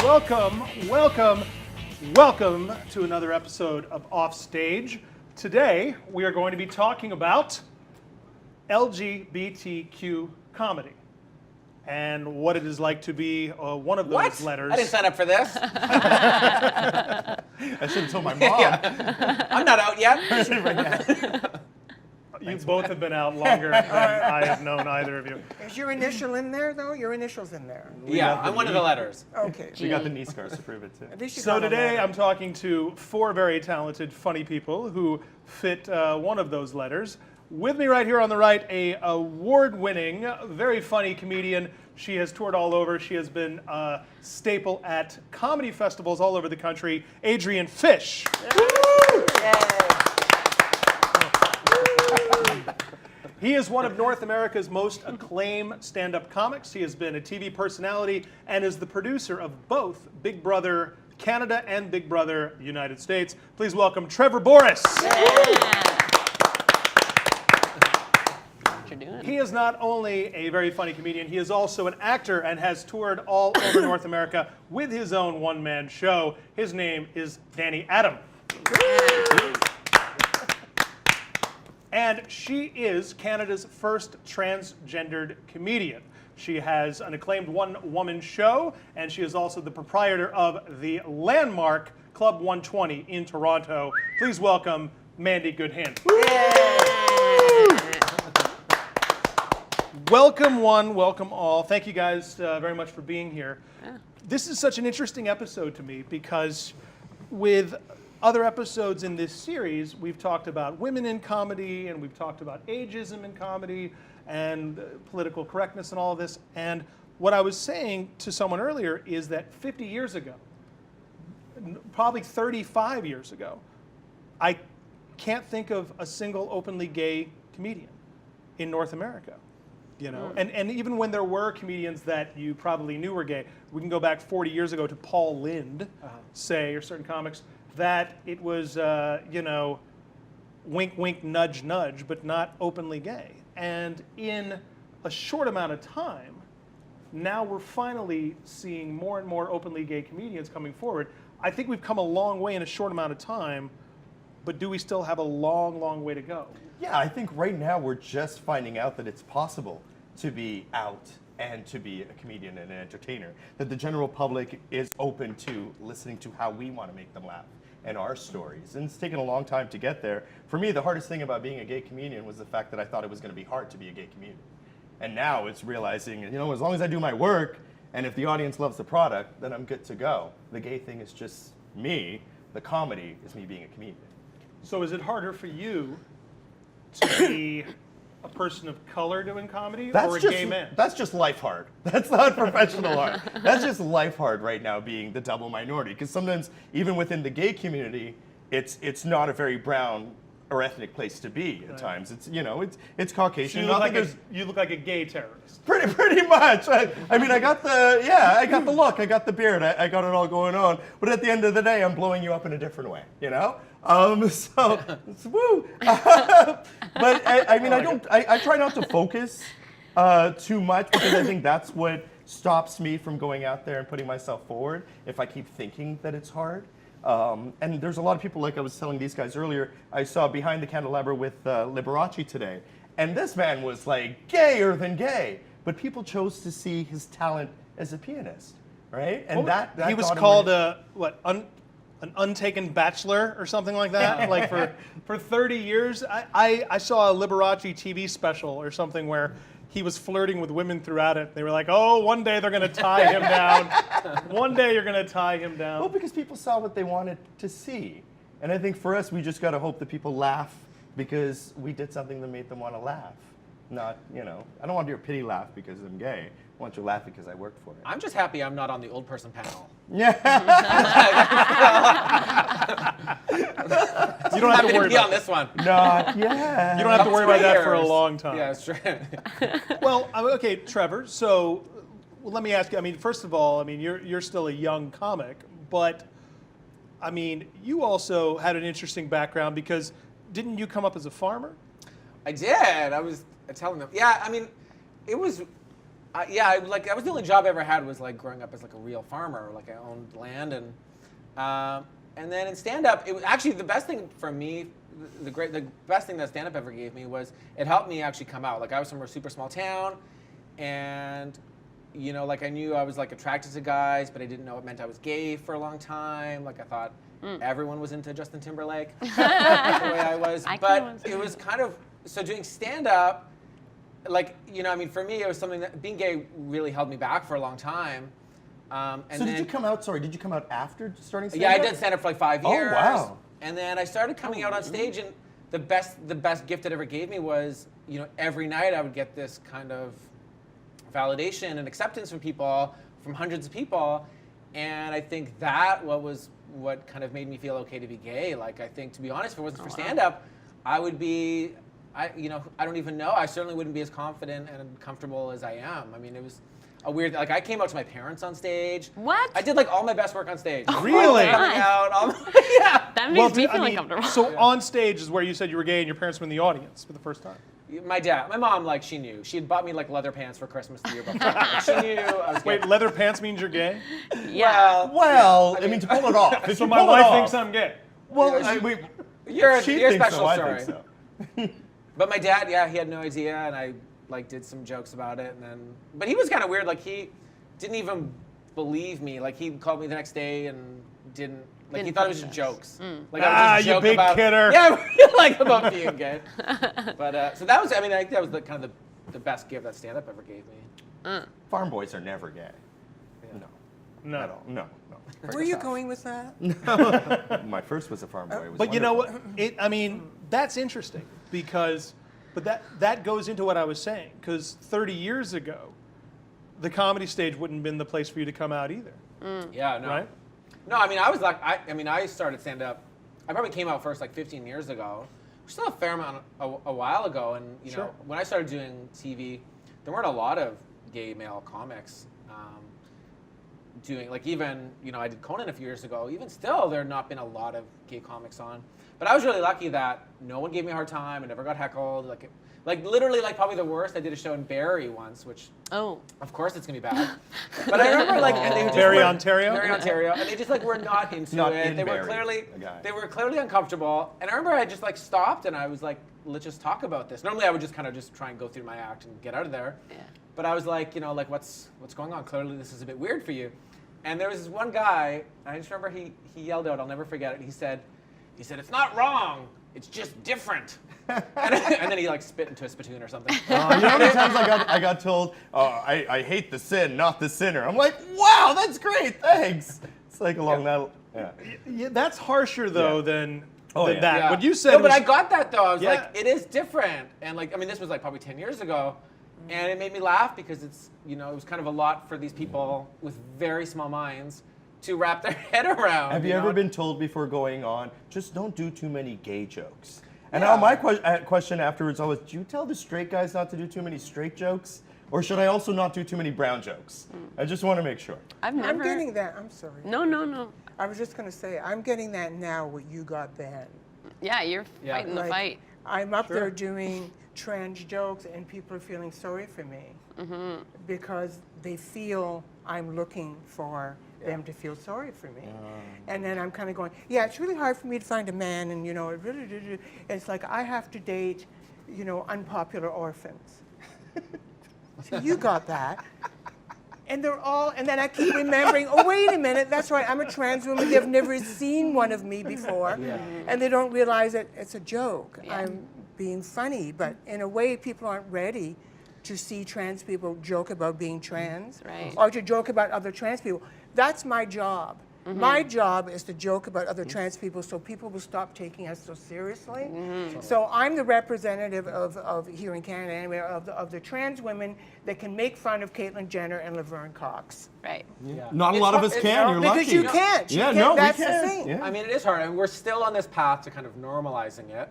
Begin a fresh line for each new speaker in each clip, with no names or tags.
welcome to another episode of Offstage. Today, we are going to be talking about LGBTQ comedy and what it is like to be one of those letters.
I didn't sign up for this.
I should have told my mom.
Yeah. I'm not out yet.
You both have been out longer than I have known either of you.
Is your initial in there, though? Your initial's in there.
Yeah, I'm one of the letters.
Okay.
We got the knee scars to prove it, too.
At least you
So
got on
today
that.
I'm talking to four very talented, funny people who fit one of those letters. With me right here on the right, a award-winning, very funny comedian. She has toured all over. She has been a staple at comedy festivals all over the country. Adrienne Fish. He is one of North America's most acclaimed stand-up comics. He has been a TV personality and is the producer of both Big Brother Canada and Big Brother United States. Please welcome Trevor Boris. He is not only a very funny comedian, he is also an actor and has toured all over North America with his own one-man show. His name is Danny Adhim. And she is Canada's first transgendered comedian. She has an acclaimed one-woman show, and she is also the proprietor of the landmark Club 120 in Toronto. Please welcome Mandy Goodhandy. Welcome one, welcome all. Thank you guys very much for being here. This is such an interesting episode to me because with other episodes in this series, we've talked about women in comedy and we've talked about ageism in comedy and political correctness and all of this. And what I was saying to someone earlier is that 50 years ago, probably 35 years ago, I can't think of a single openly gay comedian in North America. You know, and even when there were comedians that you probably knew were gay, we can go back 40 years ago to Paul Lynde, say, or certain comics, that it was, you know, wink, wink, nudge, nudge, but not openly gay. And in a short amount of time, now we're finally seeing more and more openly gay comedians coming forward. I think we've come a long way in a short amount of time, but do we still have a long, long way to go?
Yeah, I think right now we're just finding out that it's possible to be out and to be a comedian and an entertainer. That the general public is open to listening to how we want to make them laugh and our stories. And it's taken a long time to get there. For me, the hardest thing about being a gay comedian was the fact that I thought it was going to be hard to be a gay comedian. And now it's realizing, you know, as long as I do my work and if the audience loves the product, then I'm good to go. The gay thing is just me. The comedy is me being a comedian.
So is it harder for you to be a person of color doing comedy or a gay man?
That's just life hard. That's not professional hard. That's just life hard right now being the double minority. Because sometimes even within the gay community, it's not a very brown or ethnic place to be at times. It's, you know, it's Caucasian.
So you look like a gay terrorist.
Pretty much. I mean, I got the look, I got the beard, I got it all going on. But at the end of the day, I'm blowing you up in a different way, you know? So it's woo. But I mean, I try not to focus too much because I think that's what stops me from going out there and putting myself forward if I keep thinking that it's hard. And there's a lot of people, like I was telling these guys earlier, I saw Behind the Candelabra with Liberace today. And this man was like gayer than gay. But people chose to see his talent as a pianist, right? And that
he was called an untaken bachelor or something like that. Like for 30 years, I saw a Liberace TV special or something where he was flirting with women throughout it. They were like, oh, one day they're going to tie him down. One day you're going to tie him down.
Well, because people saw what they wanted to see. And I think for us, we just got to hope that people laugh because we did something that made them want to laugh. Not, you know, I don't want to do a pity laugh because I'm gay. I want you to laugh because I worked for it.
I'm just happy I'm not on the old person panel.
Yeah.
You don't have to worry
be
about
on this one.
Not yet.
You don't have to worry about that for a long time.
Yeah, it's true.
Well, okay, Trevor. So, let me ask you. I mean, first of all, I mean, you're still a young comic, but I mean, you also had an interesting background because didn't you come up as a farmer?
I did. I was telling them. Yeah, I mean, it was That was the only job I ever had was like growing up as like a real farmer. Like I owned land and then in stand-up, it was actually the best thing for me. The best thing that stand-up ever gave me was it helped me actually come out. Like I was from a super small town, and like I knew I was like attracted to guys, but I didn't know it meant I was gay for a long time. Like I thought everyone was into Justin Timberlake. That's the way I was. But it was kind of so doing stand-up. Like for me, it was something that being gay really held me back for a long time. And
so
then,
did you come out? Sorry, did you come out after starting stand-up?
Yeah, I did stand-up for like 5 years.
Oh wow.
And then I started coming out on stage, and the best gift it ever gave me was, every night I would get this kind of validation and acceptance from people, from hundreds of people, and I think that what kind of made me feel okay to be gay. Like I think, to be honest, if it wasn't for stand-up, I would be, I don't even know. I certainly wouldn't be as confident and comfortable as I am. I mean, it was a weird, like I came out to my parents on stage.
What?
I did like all my best work on stage.
Really?
Coming out, yeah.
That makes me feel uncomfortable.
So on stage is where you said you were gay and your parents were in the audience for the first time.
My mom, like she knew. She had bought me like leather pants for Christmas the year before. She knew I was gay.
Wait, leather pants means you're gay?
Yeah.
Well, I mean to pull it off. If
So
you
my
pull it
wife
off-
thinks I'm gay.
Well,
You're a
she thinks
special
so, I
story.
think so.
But my dad, he had no idea, and I like did some jokes about it, and then. But he was kind of weird. Like he didn't even believe me. Like he called me the next day and didn't. Like he thought it was just jokes. Like I was just
you
joke
big
about,
kidder.
Yeah, like about being gay. But so that was. I mean, I think that was the kind of the best gift that stand-up ever gave me.
Farm boys are never gay. No. At all. No.
Where are you going with that?
My first was a farm boy. It was
But you know
wonderful.
what? That's interesting because, that goes into what I was saying. Because 30 years ago, the comedy stage wouldn't have been the place for you to come out either,
Yeah, no.
right?
No, I mean, I was like, I started stand-up. I probably came out first like 15 years ago. Still a fair amount a while ago, and
Sure.
know, when I started doing TV, there weren't a lot of gay male comics doing, like even, I did Conan a few years ago. Even still, there had not been a lot of gay comics on. But I was really lucky that no one gave me a hard time. I never got heckled. Like literally, like probably the worst. I did a show in Barrie once, which of course it's gonna be bad. But I remember like and they just
Barrie,
were-
Ontario?
Barrie, Ontario, and they just like were not into
Not
it.
in
They were
Barrie, a guy.
clearly uncomfortable. And I remember I just like stopped and I was like, let's just talk about this. Normally I would just kind of just try and go through my act and get out of there.
Yeah.
But I was like, like what's going on? Clearly this is a bit weird for you. And there was this one guy, and I just remember he yelled out, I'll never forget it. He said, it's not wrong, it's just different. and then he like spit into a spittoon or something.
You know how many times I got told, I hate the sin, not the sinner. I'm like, wow, that's great, thanks. It's like along that, yeah.
Yeah, that's harsher though
Yeah.
than
Oh, yeah.
that.
Yeah.
What you said
No, but
was,
I got that though. I was
Yeah.
like, it is different. And like, I mean, this was like probably 10 years ago. And it made me laugh because it's, it was kind of a lot for these people with very small minds to wrap their head around.
Have you
know?
ever been told before going on, just don't do too many gay jokes? And
Yeah.
now my question afterwards always, do you tell the straight guys not to do too many straight jokes? Or should I also not do too many brown jokes? I just want to make sure.
I've never.
I'm getting that. I'm sorry.
No.
I was just going to say, I'm getting that now what you got then.
Yeah, you're
Yeah.
fighting the
Like,
fight.
I'm up there doing trans jokes and people are feeling sorry for me because they feel I'm looking for them to feel sorry for me. And then I'm kind of going, yeah, it's really hard for me to find a man and, it really, it's like I have to date, unpopular orphans. So you got that. And they're all, and then I keep remembering, oh, wait a minute, that's right, I'm a trans woman, they've never seen one of me before. And they don't realize that it's a joke.
Yeah.
I'm being funny, but in a way, people aren't ready to see trans people joke about being trans
Right.
or to joke about other trans people. That's my job. My job is to joke about other trans people so people will stop taking us so seriously. So I'm the representative of here in Canada anyway, of the trans women that can make fun of Caitlyn Jenner and Laverne Cox.
Right.
Not a lot of us
It's
can,
hard
you're
Because
lucky.
you can't. You
Yeah,
can't.
no,
That's
we
the
can.
thing.
Yeah.
I mean, it is hard, and we're still on this path to kind of normalizing it.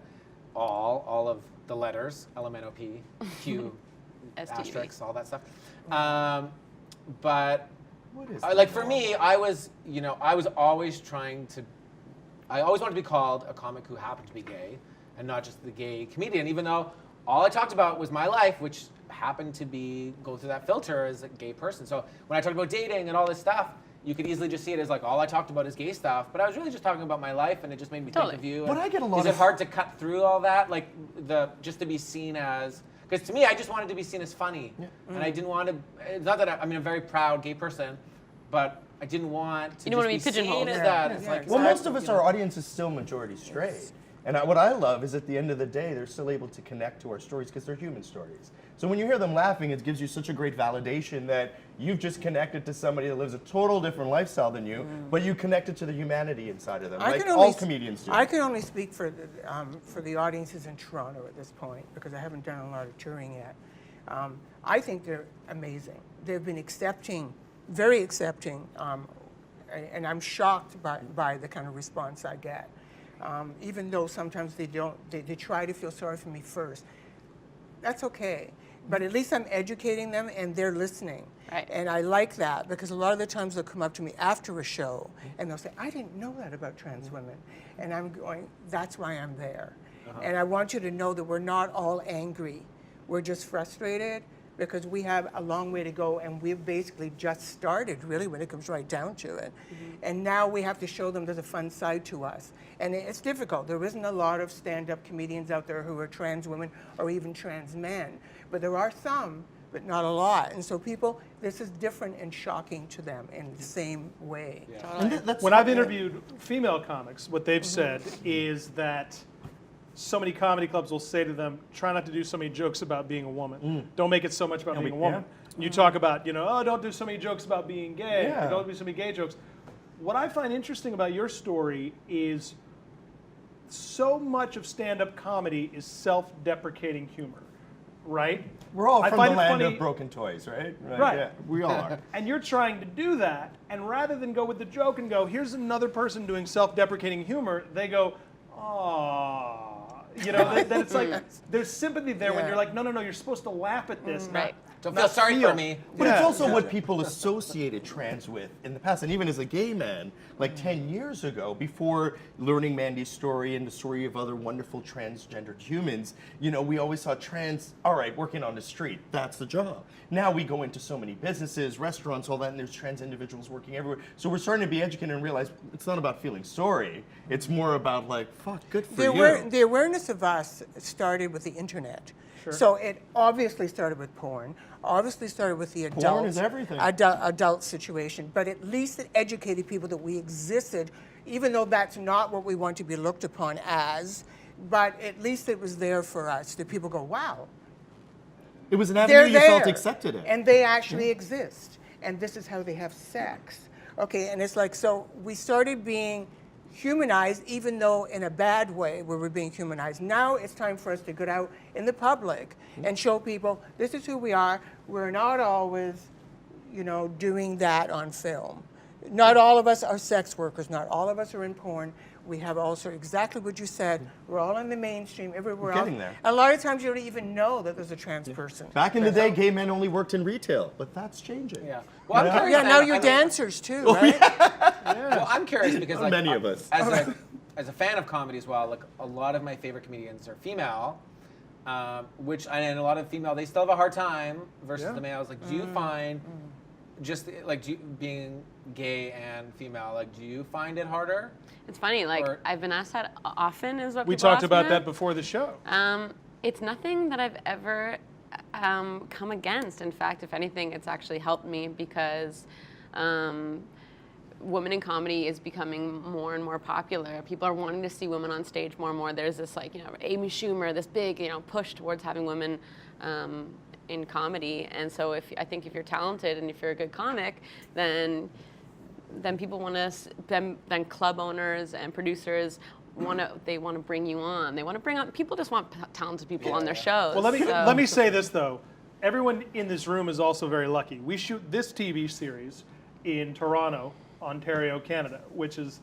All of the letters, LMNOP, Q,
STD.
asterisks, all that stuff. But
What is
like for me, I was always I always wanted to be called a comic who happened to be gay, and not just the gay comedian. Even though all I talked about was my life, which happen to go through that filter as a gay person. So when I talk about dating and all this stuff, you could easily just see it as like all I talked about is gay stuff, but I was really just talking about my life, and it just made me think of you.
But I get a lot
Is it hard to cut through all that, like just to be seen as? Because to me, I just wanted to be seen as funny, and I didn't want to. It's not that I'm a very proud gay person, but I didn't want to.
You don't want to be
seen
pigeonholed.
as that. It's like,
Well, most of us, our audience is still majority straight. And what I love is at the end of the day, they're still able to connect to our stories because they're human stories. So when you hear them laughing, it gives you such a great validation that you've just connected to somebody that lives a total different lifestyle than you, but you connected to the humanity inside of them, like all comedians do.
I can only speak for the audiences in Toronto at this point because I haven't done a lot of touring yet. I think they're amazing. They've been very accepting, and I'm shocked by the kind of response I get. Even though sometimes they try to feel sorry for me first. That's okay. But at least I'm educating them and they're listening.
Right.
And I like that because a lot of the times they'll come up to me after a show and they'll say, I didn't know that about trans women. And I'm going, that's why I'm there. And I want you to know that we're not all angry. We're just frustrated because we have a long way to go and we've basically just started, really, when it comes right down to it. And now we have to show them there's a fun side to us. And it's difficult. There isn't a lot of stand-up comedians out there who are trans women or even trans men. But there are some, but not a lot. And so this is different and shocking to them in the same way.
Yeah.
When I've interviewed female comics, what they've said is that so many comedy clubs will say to them, try not to do so many jokes about being a woman. Don't make it so much about being a woman. You talk about, don't do so many jokes about being gay. Or don't do so many gay jokes. What I find interesting about your story is so much of stand-up comedy is self-deprecating humor, right?
We're all from the land
funny,
of broken toys, right?
Right.
Yeah, we all are.
And you're trying to do that, and rather than go with the joke and go, here's another person doing self-deprecating humor, they go, aww. Then it's like there's sympathy there when you're like, no, you're supposed to laugh at this.
Right.
Don't feel sorry for me.
But it's also what people associated trans with in the past. And even as a gay man, like 10 years ago, before learning Mandy's story and the story of other wonderful transgendered humans, we always saw trans, all right, working on the street, that's the job. Now we go into so many businesses, restaurants, all that, and there's trans individuals working everywhere. So we're starting to be educated and realize it's not about feeling sorry. It's more about like, fuck, good for you.
The awareness of us started with the internet. Sure. So it obviously started with porn, obviously started with the adult,
porn is everything.
Adult situation, but at least it educated people that we existed, even though that's not what we want to be looked upon as, but at least it was there for us, that people go, wow.
It was an avenue you felt accepted in.
And they actually exist, and this is how they have sex. Okay, and it's like, so we started being humanized, even though in a bad way we were being humanized. Now it's time for us to get out in the public and show people this is who we are. We're not always, doing that on film. Not all of us are sex workers. Not all of us are in porn. We have also exactly what you said. We're all in the mainstream, everywhere else.
Getting there.
A lot of times you don't even know that there's a trans person.
Back in the day, gay men only worked in retail, but that's changing.
Yeah. Well, I'm curious.
Yeah, now you're dancers too, right?
Well, I'm curious because like
Many of us.
As a fan of comedy as well, like a lot of my favorite comedians are female, and a lot of female, they still have a hard time versus the males. Like, do you find being gay and female, like, do you find it harder?
It's funny, I've been asked that often is what
We
people
talked
ask
about
me
that before the show.
It's nothing that I've ever come against. In fact, if anything, it's actually helped me because women in comedy is becoming more and more popular. People are wanting to see women on stage more and more. There's this Amy Schumer, this big push towards having women in comedy. And so I think if you're talented and if you're a good comic, then people want to, then club owners and producers want to bring you on. They want to bring on, people just want talented people on their shows.
Well, let me say this though. Everyone in this room is also very lucky. We shoot this TV series in Toronto, Ontario, Canada, which is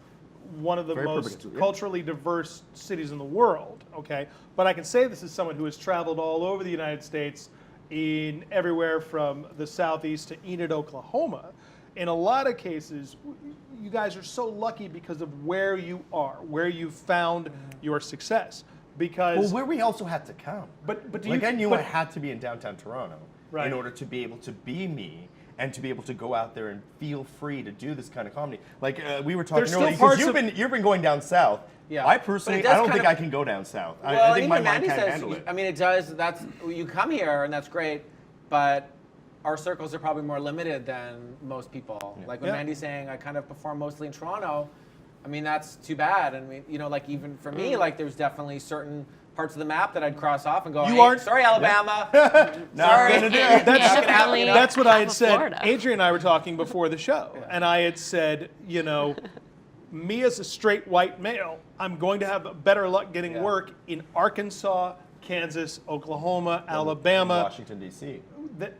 one of the most culturally diverse cities in the world, okay? But I can say this as someone who has traveled all over the United States, in everywhere from the southeast to Enid, Oklahoma. In a lot of cases, you guys are so lucky because of where you are, where you found your success. because
Well, where we also had to come.
but do
Like
you
I knew
but-
I had to be in downtown Toronto
Right.
in order to be able to be me and to be able to go out there and feel free to do this kind of comedy. Like we were talking
There's still
earlier,
parts
because you've been going down south.
Yeah.
I
But
personally,
it does
I don't
kind
think
of-
I can go down south.
Well,
I
and
think
even
my mind
Mandy
can't
says,
handle it.
I mean, it does. That's you come here and that's great, but our circles are probably more limited than most people. Like when
Yeah.
Mandy's saying, I kind of perform mostly in Toronto. I mean, that's too bad. I mean, you know, like even for me, like there's definitely certain parts of the map that I'd cross off and go,
You
hey,
aren't-
sorry, Alabama.
Not
Sorry.
gonna do it.
Definitely
That's what I had
half of
said.
Florida.
Adrienne and I were talking before the show, and I had said, you know, me as a straight white male, I'm going to have better luck getting
Yeah.
work in Arkansas, Kansas, Oklahoma, Alabama.
Washington D.C.
That-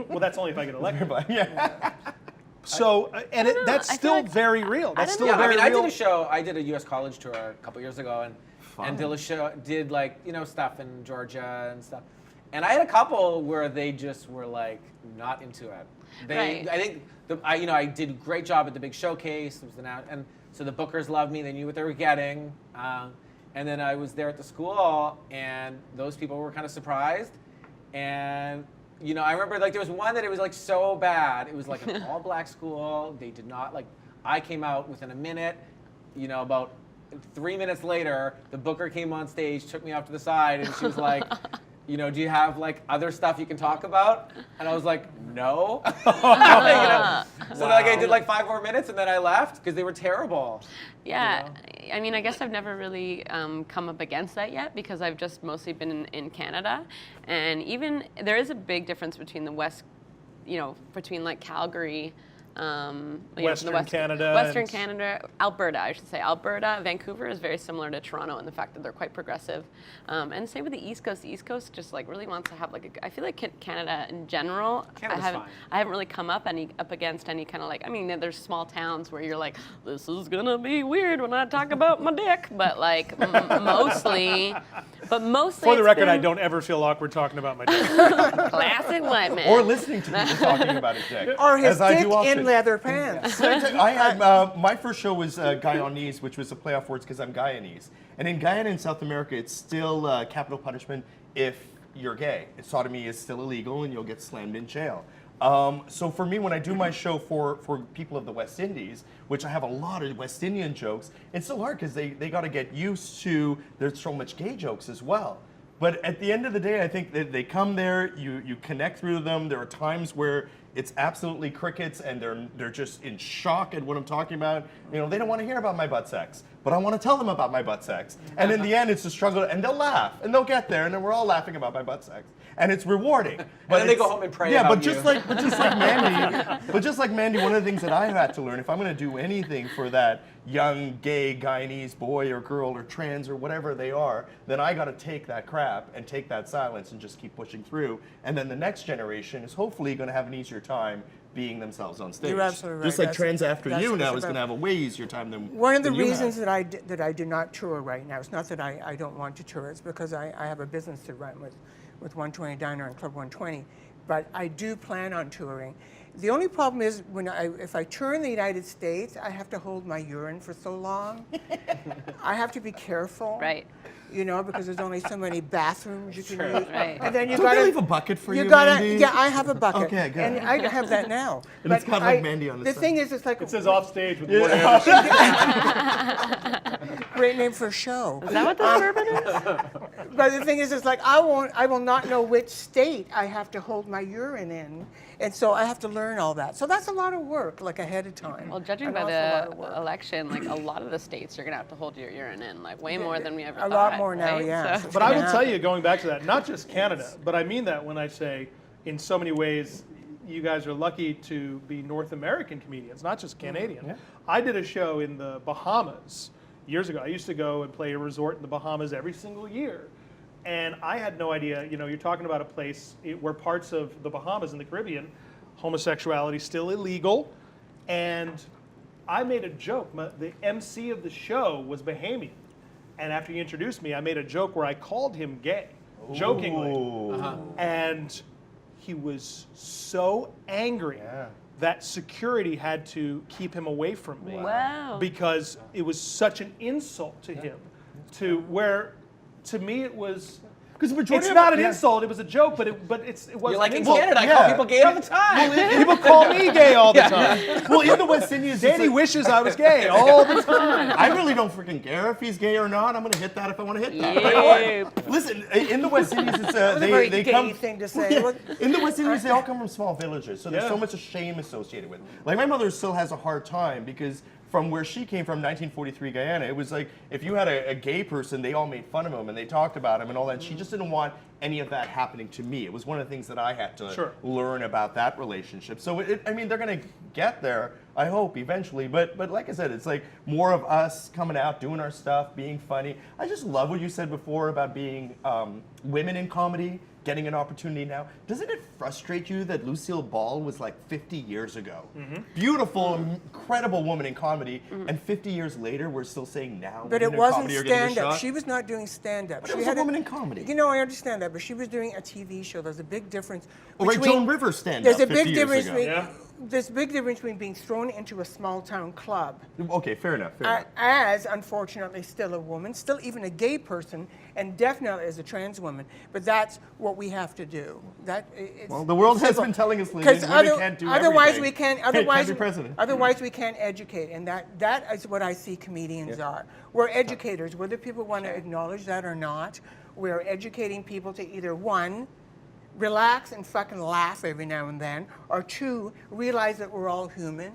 well, that's only if I get elected.
Yeah.
So, and
don't know.
that's
I feel
still
like-
very real. That's
don't
still
know.
Yeah, I
very
mean, I
real.
did a show. I did a U.S. college tour a couple years ago, and did a show, did like stuff in Georgia and stuff. And I had a couple where they just were like not into it.
Right.
I think I did a great job at the big showcase. It was and so the bookers loved me. They knew what they were getting. And then I was there at the school, and those people were kind of surprised. And I remember like there was one that it was like so bad. It was like an all black school. They did not like. I came out within a minute. About 3 minutes later, the booker came on stage, took me off to the side, and she was like, do you have like other stuff you can talk about? And I was like, no. So like I did like 5 more minutes, and then I left because they were terrible.
Yeah, I mean, I guess I've never really come up against that yet because I've just mostly been in Canada, and even there is a big difference between the West, between like Calgary.
Western Canada
Western
and-
Canada, Alberta, I should say. Alberta, Vancouver is very similar to Toronto in the fact that they're quite progressive. And same with the East Coast. The East Coast just like really wants to have like I feel like Canada in general.
Canada's
I
fine.
haven't really come up against any kind of like. I mean, there's small towns where you're like, this is gonna be weird when I talk about my dick, but like mostly.
For the
it's
record, I
been
don't ever feel awkward talking about my dick.
classic white man.
Or listening to people talking about his dick.
Or his
as I
dick
do often.
in leather pants.
I had my first show was Guyanese, which was a play off words because I'm Guyanese. And in Guyana in South America, it's still capital punishment if you're gay. Sodomy is still illegal, and you'll get slammed in jail. So for me, when I do my show for people of the West Indies, which I have a lot of West Indian jokes, it's still hard because they got to get used to there's so much gay jokes as well. But at the end of the day, I think that they come there, you connect through them. There are times where it's absolutely crickets, and they're just in shock at what I'm talking about. They don't want to hear about my butt sex, but I want to tell them about my butt sex. And in the end, it's a struggle, and they'll laugh, and they'll get there, and then we're all laughing about my butt sex, and it's rewarding. But
then they go
it's-
home and pray
Yeah,
about
but just
you.
like Mandy, one of the things that I've had to learn, if I'm going to do anything for that young gay Guyanese boy or girl or trans or whatever they are, then I got to take that crap and take that silence and just keep pushing through. And then the next generation is hopefully going to have an easier time being themselves on stage.
You're absolutely right.
Just like
That's-
Trans After
that's
You
what
now
it's
is going to
about.
have a way easier time than
One of the
than you
reasons
have.
that I do not tour right now, it's not that I don't want to tour, it's because I have a business to run with 120 Diner and Club 120, but I do plan on touring. The only problem is if I tour in the United States, I have to hold my urine for so long. I have to be careful.
Right.
Because there's only so many bathrooms you can
Sure.
use.
Right.
And then you
Don't
gotta
they leave a bucket for you,
gotta,
Mandy?
Yeah, I have a bucket.
Okay, good.
And I have that now.
And it's got like Mandy on the
The
side.
thing is, it's like
It says Offstage with Warren Anderson.
great name for a show.
Is that what the bourbon is?
But the thing is, it's like I will not know which state I have to hold my urine in, and so I have to learn all that. So that's a lot of work, like ahead of time.
Well, judging
An
by
awful lot of
the
work.
election, like a lot of the states, you're gonna have to hold your urine in, like way more than we ever
A
thought.
lot more now,
right?
yeah.
So-
But I will
Yeah.
tell you, going back to that, not just Canada, but I mean that when I say, in so many ways, you guys are lucky to be North American comedians, not just Canadian.
Yeah.
I did a show in the Bahamas years ago. I used to go and play a resort in the Bahamas every single year. And I had no idea, you're talking about a place where parts of the Bahamas in the Caribbean, homosexuality is still illegal. And I made a joke. The MC of the show was Bahamian. And after he introduced me, I made a joke where I called him gay, jokingly.
Ooh.
And he was so angry
Yeah.
that security had to keep him away from me.
Wow.
Because it was such an insult to him, to where to me it was.
Because the majority
It's
of
not an
yeah.
insult. It was a joke, but it wasn't.
You're like
an
in
insult.
Canada, I
yeah.
call people gay all the time.
People call me gay all the time.
Well, in the West Indies, it's
Danny
like-
wishes I was gay all the time.
I really don't freaking care if he's gay or not. I'm gonna hit that if I want to hit that.
Yep.
Listen, in the West Indies, it's
That was a very
they
gay
come.
thing to say.
Yeah. In the West Indies, they all come from small villages, so there's
Yeah.
so much shame associated with it. Like my mother still has a hard time because from where she came from, 1943 Guyana, it was like if you had a gay person, they all made fun of him and they talked about him and all that. She just didn't want any of that happening to me. It was one of the things that I had to
Sure.
learn about that relationship. So I mean, they're gonna get there, I hope, eventually. But like I said, it's like more of us coming out, doing our stuff, being funny. I just love what you said before about being women in comedy, getting an opportunity now. Doesn't it frustrate you that Lucille Ball was like 50 years ago? Beautiful, incredible woman in comedy, and 50 years later, we're still saying now
But it
women in
wasn't
comedy are getting a
stand-up.
shot?
She was not doing stand-up.
But
She
it was a
had
woman in comedy.
You know, I understand that, but she was doing a TV show. There's a big difference.
Oh, right,
between-
Joan Rivers stand-up
There's a
50
big
years
difference
ago.
between.
Yeah.
There's a big difference between being thrown into a small town club
Okay, fair enough. Fair enough.
as, unfortunately, still a woman, still even a gay person, and definitely as a trans woman. But that's what we have to do.
Well, the world has
simple.
been telling us,
Because
women can't do
otherwise
everything.
we can't.
Can't
Otherwise,
be president.
otherwise we can't educate, and that is what I see comedians are. We're educators, whether people want to acknowledge that or not. We're educating people to either one, relax and fucking laugh every now and then, or two, realize that we're all human,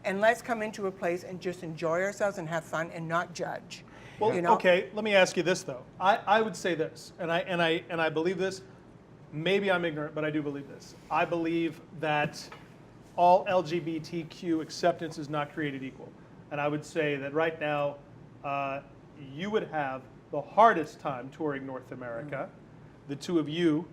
and let's come into a place and just enjoy ourselves and have fun and not judge.
Well,
you know?
okay. Let me ask you this though. I would say this, and I believe this. Maybe I'm ignorant, but I do believe this. I believe that all LGBTQ acceptance is not created equal, and I would say that right now, you would have the hardest time touring North America. The two of you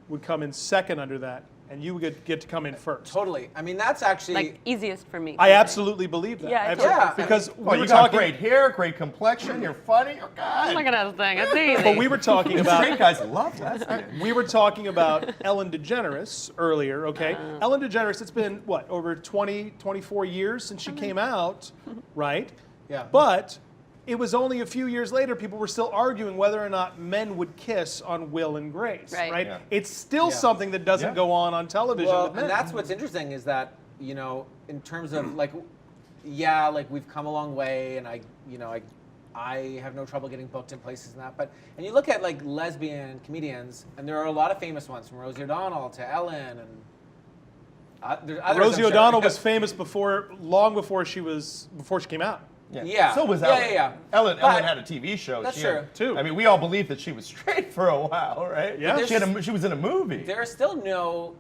would come in second under that, and you would get to come in first.
Totally. I mean, that's actually
Like easiest for me.
I absolutely believe that.
Yeah, I
Absolutely.
totally-
Because
Well,
we
you
were
got
talking.
great hair, great complexion, you're funny, you're good.
Look at us thing. It's easy.
But we were talking about.
Straight guys love that.
We were talking about Ellen DeGeneres earlier, okay? Ellen DeGeneres, it's been, what, over 20, 24 years since she came out, right?
Yeah.
But it was only a few years later, people were still arguing whether or not men would kiss on Will and Grace,
Right.
right?
Yeah.
It's still
Yeah.
something that doesn't
Yeah.
go on television
Well,
with men.
and that's what's interesting is that, you know, in terms of like, yeah, like we've come a long way, and I have no trouble getting booked in places and that. But and you look at like lesbian comedians, and there are a lot of famous ones, from Rosie O'Donnell to Ellen, and there's others,
Rosie
I'm sure.
O'Donnell was famous long before she came out.
Yeah.
So was
Yeah,
Ellen.
yeah, yeah.
Ellen
But-
had a TV show.
That's
She had-
true. Too.
I mean, we all believed that she was straight for a while, right?
Yeah.
She was in a movie.
There are still no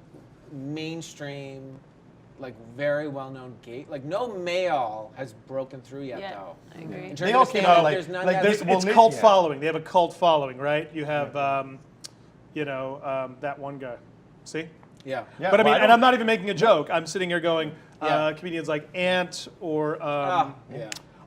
mainstream, like very well-known gay, like no male has broken through yet,
Yeah,
though.
I agree.
In terms
They
of
all
the
came
stand-up,
out like-
there's none
like
yet.
there's-
It's
well,
cult
yeah.
following. They have a cult following, right? You have, that one guy. See?
Yeah.
Yeah,
But I
well,
mean, and I'm not even making a joke. I'm sitting here going,
Yeah.
comedians like Ant or
Yeah.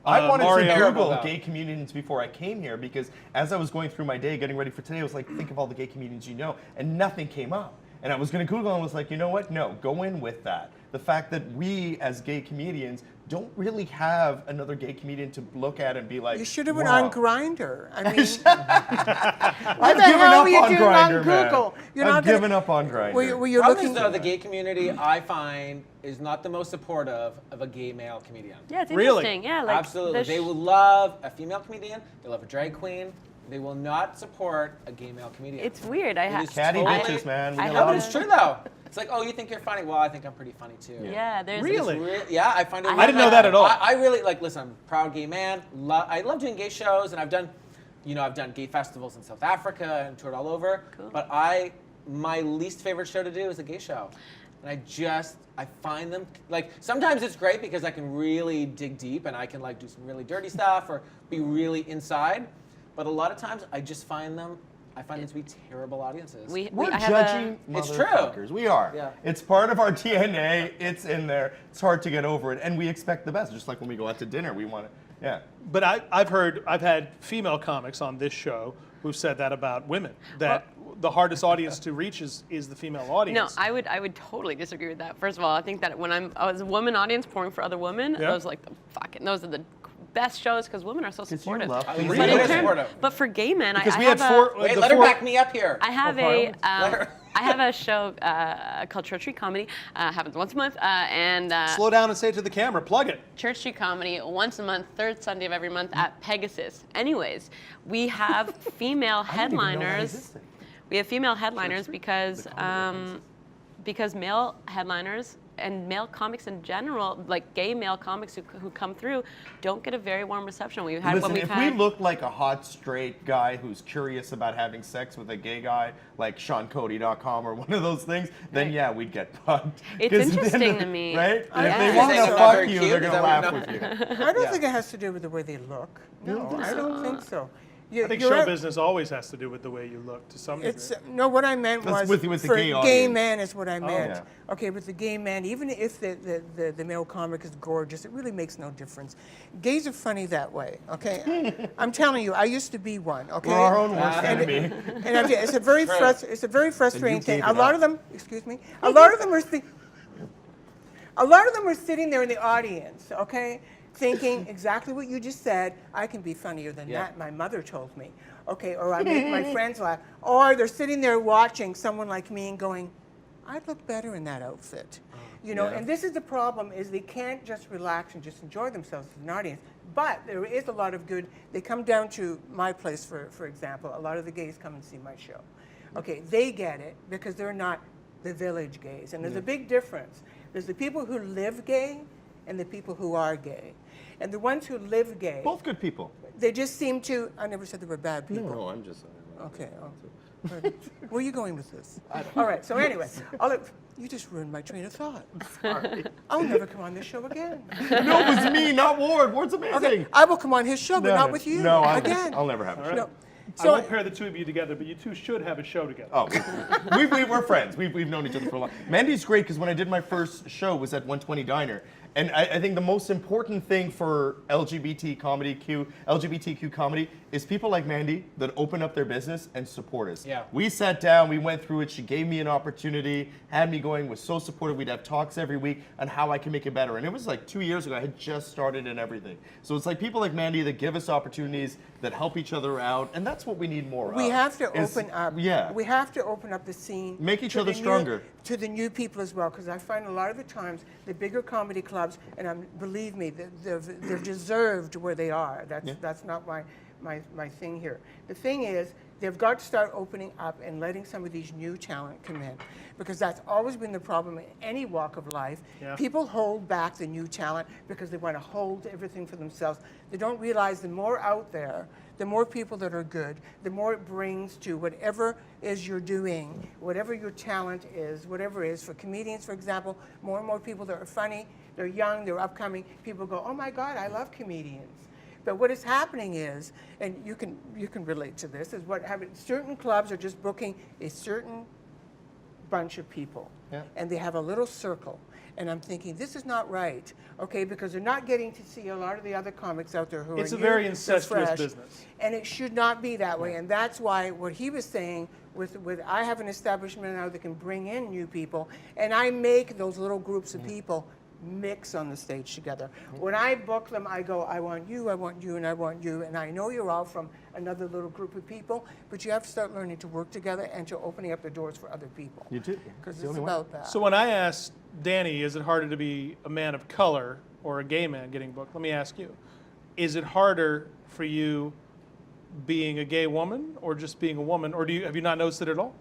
I wanted
Mario.
to Google
Terrible.
gay comedians before I came here because as I was going through my day getting ready for today, I was like, think of all the gay comedians you know, and nothing came up. And I was going to Google and was like, you know what? No, go in with that. The fact that we as gay comedians don't really have another gay comedian to look at and be like,
You should have went
wow.
on Grindr. I mean,
I've
what the
given
hell
up
were you
on
doing
Grindr,
on
man.
Google? You're
I've
not gonna-
given up on Grindr.
were you
Problem
looking?
is, though, the gay community, I find, is not the most supportive of a gay male comedian.
Yeah, it's
Really?
interesting. Yeah, like
Absolutely.
the
They will love a female comedian. They love a drag queen. They will not support a gay male comedian.
It's weird. I
It
have
is
Catty
totally-
bitches, man. We
I
got
No,
a
but
lot
it's
of-
true though. It's like, oh, you think you're funny? Well, I think I'm pretty funny too.
Yeah, there's
Really?
Yeah, I find it.
I didn't know that at all.
I really like. Listen, I'm a proud gay man. I love doing gay shows, and I've done gay festivals in South Africa and toured all over.
Cool.
But my least favorite show to do is a gay show, and I find them like sometimes it's great because I can really dig deep and I can like do some really dirty stuff or be really inside. But a lot of times I just find them to be terrible audiences.
We're
I have
judging
It's true.
motherfuckers. We are.
Yeah.
It's part of our DNA. It's in there. It's hard to get over it, and we expect the best. Just like when we go out to dinner, we want to. Yeah.
But I've had female comics on this show who said that about women, that the hardest audience to reach is the female
No,
audience.
I would totally disagree with that. First of all, I think that when I was a woman audience pouring for other women,
Yeah.
those are like those are the best shows because women are so
'Cause you
supportive.
love
I
being
was
But,
really
in term-
supportive.
but for gay men,
Because
I
we
have
had four.
Wait,
the
let her
four-
back me up here.
I have
Let her-
I have a show called Church Street Comedy. Happens once a month, and
Slow down and say it to the camera. Plug it.
Church Street Comedy once a month, third Sunday of every month at Pegasus. Anyways, we have female
I didn't even know that
headliners.
existed.
We have female headliners because male headliners and male comics in general, like gay male comics who come through, don't get a very warm reception. We've had
Listen,
when we've
if
had
we look like a hot straight guy who's curious about having sex with a gay guy, like SeanCody.com or one of those things, then
Right.
yeah, we'd get bugged.
It's
'Cause then-
interesting to me.
right?
I
If they
think
want
it's
to
not
fuck
very
you,
cute,
they're
is
gonna
that
laugh
what
with
you
you.
I don't
Yeah.
think it has to do with the way they look. No, I don't think so.
I think show business always has to do with the way you look to some degree.
It's no. What I meant
That's
was
with the
for
gay
gay
audience.
man is what I meant.
Yeah.
Okay, with the gay man, even if the male comic is gorgeous, it really makes no difference. Gays are funny that way. Okay, I'm telling you, I used to be one. Okay,
We're our own worst
And-
enemy.
and it's a very
True.
it's a very frustrating
And you
thing.
gave
A
it
lot
up.
of them, excuse me, a lot of them are a lot of them are sitting there in the audience. Okay. Thinking exactly what you just said. I can be funnier than
Yeah.
that. My mother told me. Okay, or I make my friends laugh. Or they're sitting there watching someone like me and going, I'd look better in that outfit. You know,
Yeah.
and this is the problem, is they can't just relax and just enjoy themselves as an audience. But there is a lot of good. They come down to my place, for example. A lot of the gays come and see my show. Okay, they get it because they're not the village gays. And there's a big difference. There's the people who live gay and the people who are gay. And the ones who live gay,
Both good people.
they just seem to, I never said they were bad people.
No, I'm just.
Okay. Where are you going with this? All right. So anyway, you just ruined my train of thought.
Sorry.
I'll never come on this show again.
No, it was me, not Ward. Ward's amazing.
Okay. I will come on his show, but
No,
not with you.
No,
again.
I'll never have a show.
No.
I
So
won't pair the two of you together, but you two should have a show together.
Oh, we're friends. We've known each other for a long. Mandy's great because when I did my first show was at 120 Diner, and I think the most important thing for LGBTQ comedy is people like Mandy that open up their business and support us.
Yeah.
We sat down, we went through it. She gave me an opportunity, had me going, was so supportive. We'd have talks every week on how I can make it better. And it was like 2 years ago. I had just started and everything. So it's like people like Mandy that give us opportunities, that help each other out, and that's what we need more of.
we have to
is-
open up.
Yeah.
We have to open up the scene.
Make each
to
other
the new-
stronger.
To the new people as well, because I find a lot of the times the bigger comedy clubs, and believe me, they're deserved where they are. That's not my thing here. The thing is, they've got to start opening up and letting some of these new talent come in, because that's always been the problem in any walk of life.
Yeah.
People hold back the new talent because they want to hold everything for themselves. They don't realize the more out there, the more people that are good, the more it brings to whatever is you're doing, whatever your talent is, whatever it is. For comedians, for example, more and more people that are funny, they're young, they're upcoming, people go, oh my God, I love comedians. But what is happening is, and you can relate to this, is what happens, certain clubs are just booking a certain bunch of people.
Yeah.
And they have a little circle. And I'm thinking, this is not right, okay, because they're not getting to see a lot of the other comics out there who
It's
are
a
new,
very
they're
incestuous
fresh,
business.
and it should not be that way. And that's why what he was saying, with I have an establishment now that can bring in new people, and I make those little groups of people mix on the stage together. When I book them, I go, I want you, and I want you, and I know you're all from another little group of people, but you have to start learning to work together and to opening up the doors for other people.
You do.
Because
the
it's
only way.
about that.
So when I asked Danny, is it harder to be a man of color or a gay man getting booked? Let me ask you, is it harder for you being a gay woman or just being a woman, or have you not noticed it at all?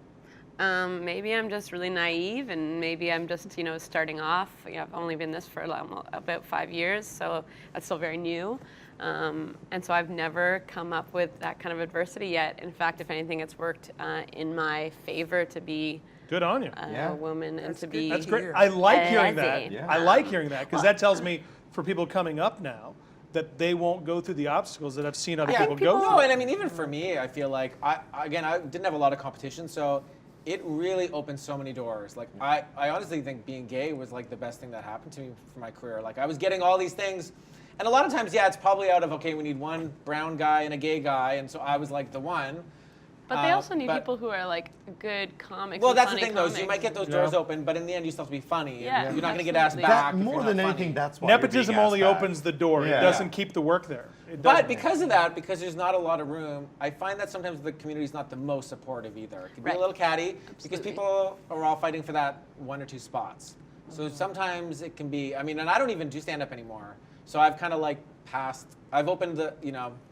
Maybe I'm just really naive, and maybe I'm just, starting off. I've only been this for about 5 years, so that's still very new. And so I've never come up with that kind of adversity yet. In fact, if anything, it's worked in my favor to be
Good on you.
a woman and
That's
to
good.
be.
That's great.
hear.
I like hearing that.
Lazy.
Yeah.
I like hearing that because that tells me for people coming up now that they won't go through the obstacles that I've seen other people go
No,
through.
and I mean, even for me, I feel like I didn't have a lot of competition, so it really opened so many doors. Like I honestly think being gay was like the best thing that happened to me for my career. Like I was getting all these things, and a lot of times, yeah, it's probably out of, okay, we need one brown guy and a gay guy, and so I was like the one.
But they also need people who are like good comics.
Well,
and
that's the
funny
thing, though. Is
comics.
you might get those doors open, but in the end, you still have to be funny.
Yeah,
You're not going to get asked
absolutely.
back.
That,
if
more
you're
than
not
anything,
funny.
that's why
Nepotism
you're
only
being asked back.
opens the door.
Yeah.
It doesn't keep the work there. It
But
doesn't.
because of that, because there's not a lot of room, I find that sometimes the community's not the most supportive either. It can be a
Right.
little catty because
Absolutely.
people are all fighting for that 1 or 2 spots. So sometimes it can be, I mean, and I don't even do stand-up anymore. So I've kind of like passed, I've opened the,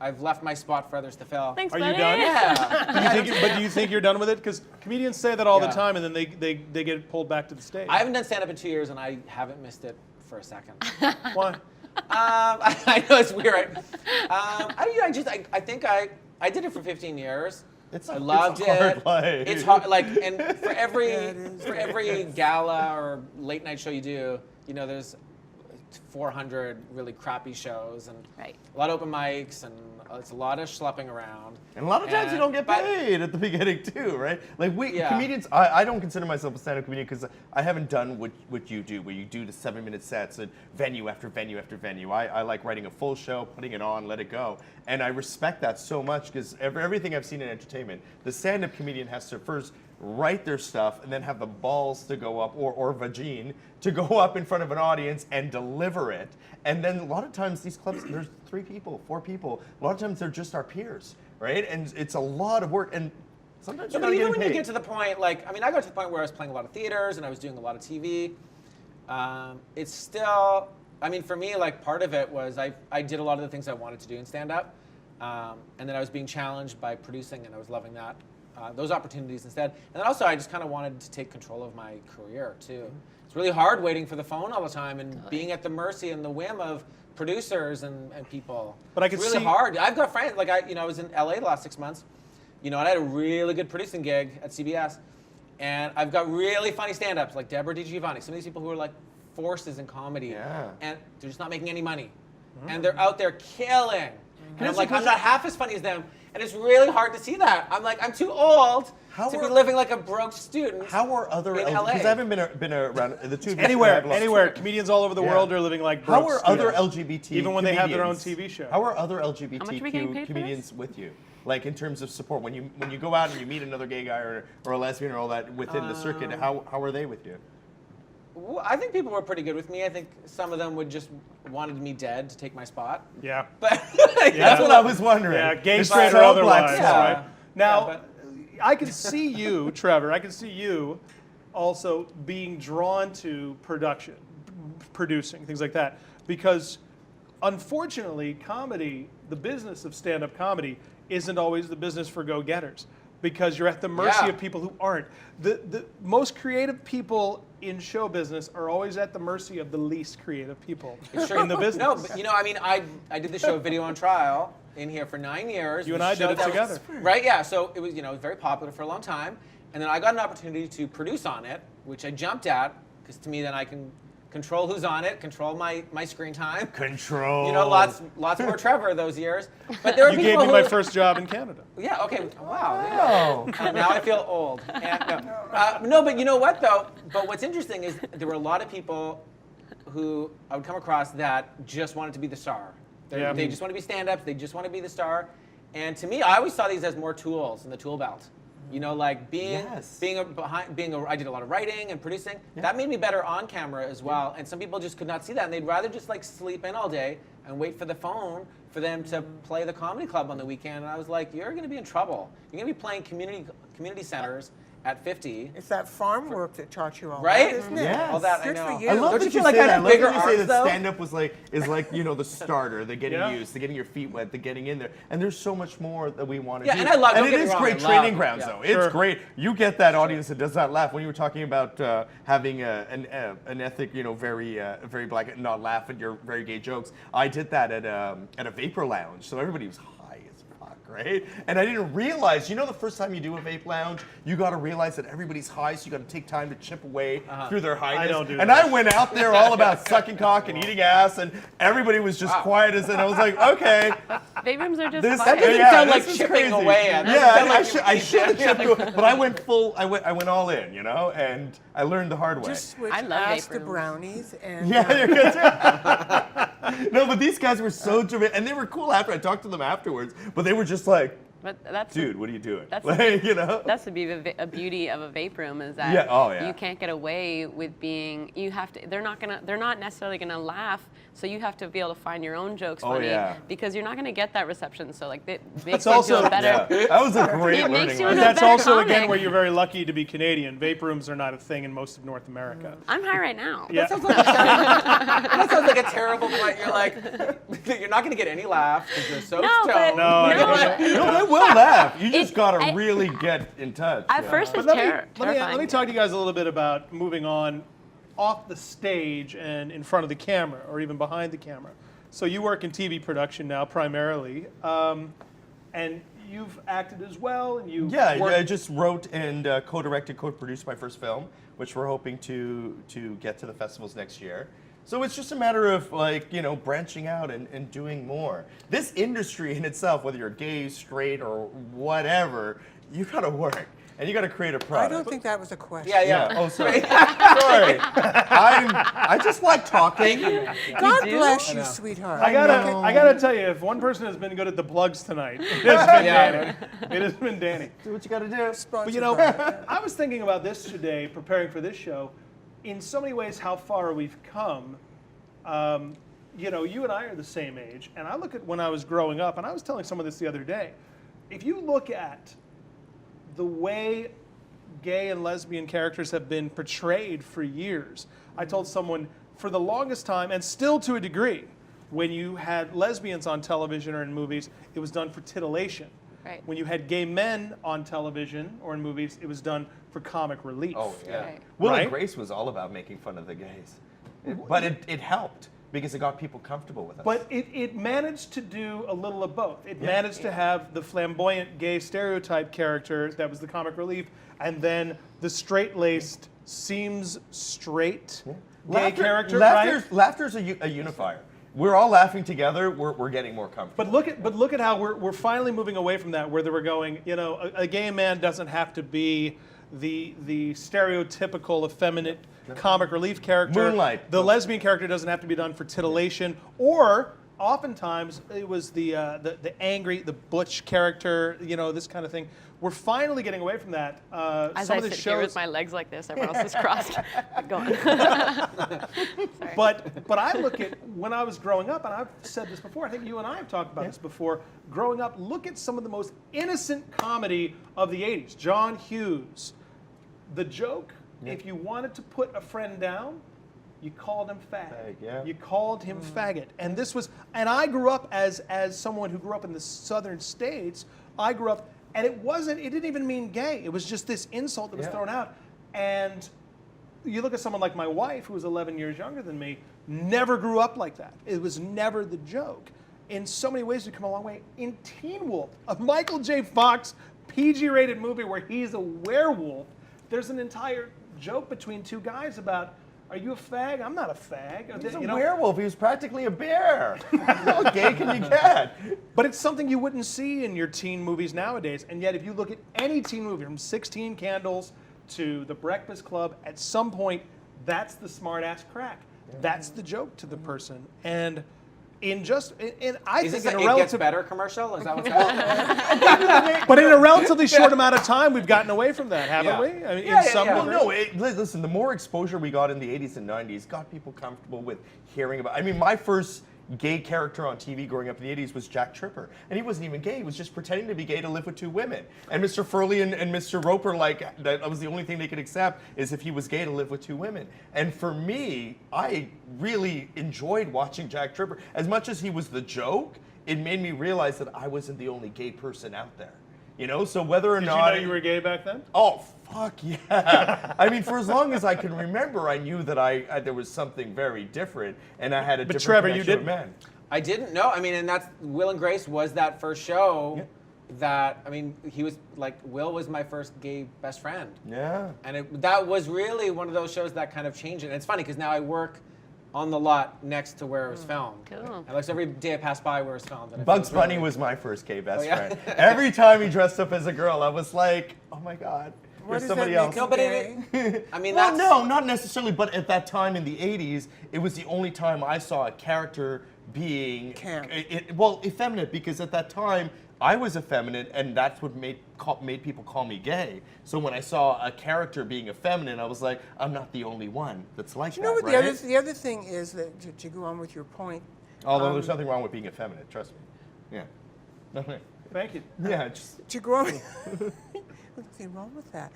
I've left my spot for others to fill.
Thanks,
Are you
buddy.
done?
Yeah.
Do you think you're done with it? Because comedians say that all the
Yeah.
time, and then they get pulled back to the stage.
I haven't done stand-up in 2 years and I haven't missed it for a second.
Why?
I know it's weird. Right? I think I did it for 15 years. I loved
it's a hard
it.
life.
It's hard, like, and for
it is.
every gala or late night show you do, there's 400 really crappy shows and
Right.
a lot of open mics and it's a lot of schlepping around.
And a lot of times you don't get
but-
paid at the beginning too, right? Like
Yeah.
comedians, I don't consider myself a stand-up comedian because I haven't done what you do, where you do the 7-minute sets and venue after venue after venue. I like writing a full show, putting it on, let it go. And I respect that so much because everything I've seen in entertainment, the stand-up comedian has to first write their stuff and then have the balls to go up, or vagine, to go up in front of an audience and deliver it. And then a lot of times these clubs, there's 3 people, 4 people. A lot of times they're just our peers, right? And it's a lot of work. And sometimes you're
But
not
even
getting
when you
paid.
get to the point, I got to the point where I was playing a lot of theaters and I was doing a lot of TV. It's still, for me, part of it was I did a lot of the things I wanted to do in stand-up. And then I was being challenged by producing and I was loving that. Those opportunities instead. And then also I just kind of wanted to take control of my career too. It's really hard waiting for the phone all the time and being at the mercy and the whim of producers and people.
But I
it's
could
really
see-
hard. I've got friends, I was in LA the last 6 months, and I had a really good producing gig at CBS. And I've got really funny stand-ups like Deborah DiGiovanni, some of these people who are like forces in comedy.
Yeah.
And they're just not making any money. And they're out there killing. And I'm like, I'm not half as funny as them. And it's really hard to see that. I'm like, I'm too old to be living like a broke student.
How are other
in LA?
because I haven't been around the two of you
Anywhere,
have lost-
anywhere. Comedians all over the
Yeah.
world are living like broke
How are other
students,
LGBT
even when they have their own
comedians-
TV show?
How are other
How much are we getting
LGBTQ
paid for
comedians with you? Like in terms of support, when you go out and you meet another gay guy or a lesbian or all that within the circuit, how are they with you?
Well, I think people were pretty good with me. I think some of them would just wanted me dead to take my spot.
Yeah.
But
That's what I was wondering.
Yeah, gay,
It's
straight, or
so
otherwise,
black
Yeah.
right? Now,
Yeah,
I can see you, Trevor. I can see you also being drawn to production, producing, things like that, because unfortunately, comedy, the business of stand-up comedy, isn't always the business for go-getters, because you're at the mercy
Yeah.
of people who aren't. The most creative people in show business are always at the mercy of the least creative people
Sure.
in the business.
No, but I did the show Video on Trial in here for 9 years.
You and
a
I did
show
it
that
together.
Right, yeah. So it was, very popular for a long time. And then I got an opportunity to produce on it, which I jumped at, because to me then I can control who's on it, control my screen time.
Control.
Lots more Trevor those years. But there were
You
people
gave me
who,
my first job in Canada.
Yeah, okay, wow. There you go. Now I feel old. No, but you know what though? But what's interesting is there were a lot of people who I would come across that just wanted to be the star.
Yeah.
They just want to be stand-ups. They just want to be the star. And to me, I always saw these as more tools in the tool belt. Like
Yes.
I did a lot of writing and producing. That made me better on camera as well. And some people just could not see that, and they'd rather just sleep in all day and wait for the phone for them to play the comedy club on the weekend. And I was like, you're going to be in trouble. You're going to be playing community centers at 50.
It's that farm work that taught you all
Right?
that, isn't it?
Yes.
All that,
Good
I
for
know.
you.
I love
Don't
that
you
you
feel
say
like I
that. I
had
love
bigger
that you say
arms,
that
though?
stand-up is the starter, the getting
Yeah.
used, the getting your feet wet, the getting in there. And there's so much more that we want to
Yeah,
do.
and I love-
And
don't
it
get me
is
wrong,
great
I
training
love-
grounds,
yeah.
though. It's
Sure.
great. You get that audience that does not laugh. When you were talking about having an ethic, very black, and not laugh at your very gay jokes, I did that at a vapor lounge, so everybody was high as fuck, right? And I didn't realize, the first time you do a vape lounge, you got to realize that everybody's high, so you got to take time to chip away through their highness.
I don't do
and
that.
I went out there all about sucking cock and eating ass, and everybody was just quiet as, and I was like, okay,
Vape rooms are just
this
quiet.
doesn't
yeah,
sound
this
like
is
chipping
crazy.
away at it.
Yeah,
Doesn't
I
sound like
should have
you-
chipped away, but I went full. I went all in, and I learned the hard way.
Just switch
I love
ass
vape
to
rooms.
brownies and
Yeah, you're good too. No, but these guys were so dramatic, and they were cool after. I talked to them afterwards, but they were just like,
But that's
dude, what are you doing?
That's
Like, you know?
That's the beauty of a vape room is that
Yeah.
you can't get away with being. You have to. They're not necessarily gonna laugh. So you have to be able to find your own jokes funny because you're not gonna get that reception. So like it makes you
also-
do a better.
Yeah, that was a great
It makes
learning
you
lesson.
a
That's
better
also again
comic.
where you're very lucky to be Canadian. Vape rooms are not a thing in most of North America.
I'm high right now.
Yeah.
That sounds like a terrible point. You're like, you're not going to get any laughs because you're so
No,
stoned.
but
No, I
no,
get
No, they will laugh. You just
It-
gotta
I-
really get in touch.
At first,
But
it's
let
terrifying.
me talk to you guys a little bit about moving on off the stage and in front of the camera, or even behind the camera. So you work in TV production now primarily, and you've acted as well. And you
I just wrote and co-directed, co-produced my first film, which we're hoping to get to the festivals next year. So it's just a matter of like, you know, branching out and doing more. This industry in itself, whether you're gay, straight, or whatever, you gotta work and you gotta create a
I
product.
don't think that was a question.
Yeah.
Oh, sorry. Sorry. I just like talking.
God
do?
bless
I
you,
know.
sweetheart.
I gotta tell you, if one person has been good at the plugs tonight, it has been Danny. It has been Danny.
Do what you gotta do.
But you know, I was thinking about this today, preparing for this show. In so many ways, how far we've come. You know, you and I are the same age, and I look at when I was growing up, and I was telling someone this the other day. If you look at the way gay and lesbian characters have been portrayed for years, I told someone for the longest time, and still to a degree, when you had lesbians on television or in movies, it was done for titillation.
Right.
When you had gay men on television or in movies, it was done for comic relief.
Oh, yeah.
Right.
Will
Right?
and Grace was all about making fun of the gays. But it helped because it got people comfortable with us.
But it managed to do a little of both. It managed to have the flamboyant gay stereotype character that was the comic relief, and then the straight-laced, seems straight gay character, right?
Laughter's a unifier. We're all laughing together. We're getting more comfortable.
But look at how we're finally moving away from that, where they were going. You know, a gay man doesn't have to be the stereotypical effeminate comic relief character.
Moonlight.
The lesbian character doesn't have to be done for titillation, or oftentimes it was the angry, the butch character. You know, this kind of thing. We're finally getting away from that.
As
some
I
of the
sit here
shows,
with my legs like this, everyone else is crossed. Go on. Sorry.
But I look at when I was growing up, and I've said this before. I think you and I have talked about this before. Growing up, look at some of the most innocent comedy of the '80s. John Hughes, The Joke. If you wanted to put a friend down, you called him fag.
Yeah.
You called him faggot. And this was, and I grew up as someone who grew up in the southern states. I grew up, and it didn't even mean gay. It was just this insult that was thrown out. And you look at someone like my wife, who was 11 years younger than me, never grew up like that. It was never the joke. In so many ways, we've come a long way. In Teen Wolf, a Michael J. Fox PG-rated movie where he's a werewolf, there's an entire joke between two guys about, are you a fag? I'm not a fag.
He's a werewolf. He was practically a bear. How gay can you get?
But it's something you wouldn't see in your teen movies nowadays. And yet, if you look at any teen movie, from 16 Candles to The Breakfast Club, at some point, that's the smart-ass crack. That's the joke to the person. And I
Is
think
this
in
a
a
It Gets
relative,
Better commercial? Is that what's happening?
but in a relatively short amount of time, we've gotten away from that, haven't
Yeah.
we? I mean,
Yeah,
in some
yeah.
Well,
degree.
no, listen, the more exposure we got in the 80s and 90s got people comfortable with hearing about. I mean, my first gay character on TV growing up in the 80s was Jack Tripper. And he wasn't even gay. He was just pretending to be gay to live with two women. And Mr. Furley and Mr. Roper, like, that was the only thing they could accept, is if he was gay to live with two women. And for me, I really enjoyed watching Jack Tripper. As much as he was the joke, it made me realize that I wasn't the only gay person out there. You know, so whether or
Did
not...
you know you were gay back then?
Oh, fuck yeah. I mean, for as long as I can remember, I knew that there was something very different, and I had a different
Trevor, you
connection with
didn't.
men.
I didn't know. I mean, and that's Will and Grace was that first show that, I mean, he was like, Will was my first gay best friend.
Yeah.
And that was really one of those shows that kind of changed it. And it's funny because now I work on the lot next to where it was filmed.
Cool.
And like so every day I pass by where it was filmed. And I
Bugs
feel
Bunny
really-
was my first gay best
Oh, yeah?
friend. Every time he dressed up as a girl, I was like, oh my God,
What
there's
does
somebody
that
else.
make
No, but
gay?
I mean,
Well,
that's...
no, not necessarily, but at that time in the 80s, it was the only time I saw a character being
Camp.
well, effeminate, because at that time, I was effeminate, and that's what made people call me gay. So when I saw a character being effeminate, I was like, I'm not the only one that's like
You know
that,
what
right?
the other thing is that to go on with your point.
Although there's nothing wrong with being effeminate, trust me. Yeah. Nothing.
Thank you.
Yeah, just
To go on, nothing wrong with that.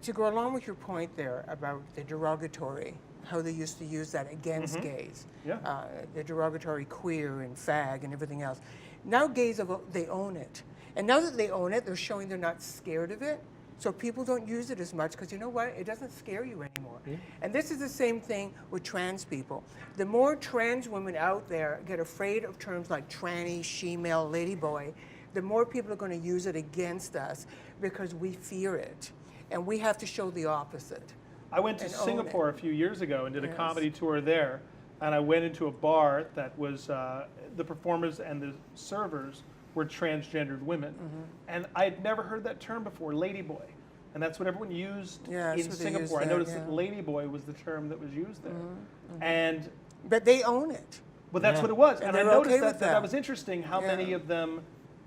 To go along with your point there about the derogatory, how they used to use that against gays,
Yeah.
the derogatory queer and fag and everything else. Now gays, they own it. And now that they own it, they're showing they're not scared of it. So people don't use it as much because you know what? It doesn't scare you anymore. And this is the same thing with trans people. The more trans women out there get afraid of terms like tranny, she-male, ladyboy, the more people are going to use it against us because we fear it. And we have to show the opposite.
I went to
and own
Singapore a few years ago and did a comedy tour there, and I went into a bar that was the performers and the servers were transgendered women, and I had never heard that term before, ladyboy, and that's what everyone used
Yeah, that's
in
what they
Singapore.
used
I
there,
noticed
yeah.
that ladyboy was the term that was used there, and
But they own it.
but that's
Yeah.
what it was,
And
and I
they're
noticed
okay
that,
with
that
that.
was interesting how
Yeah.
many of them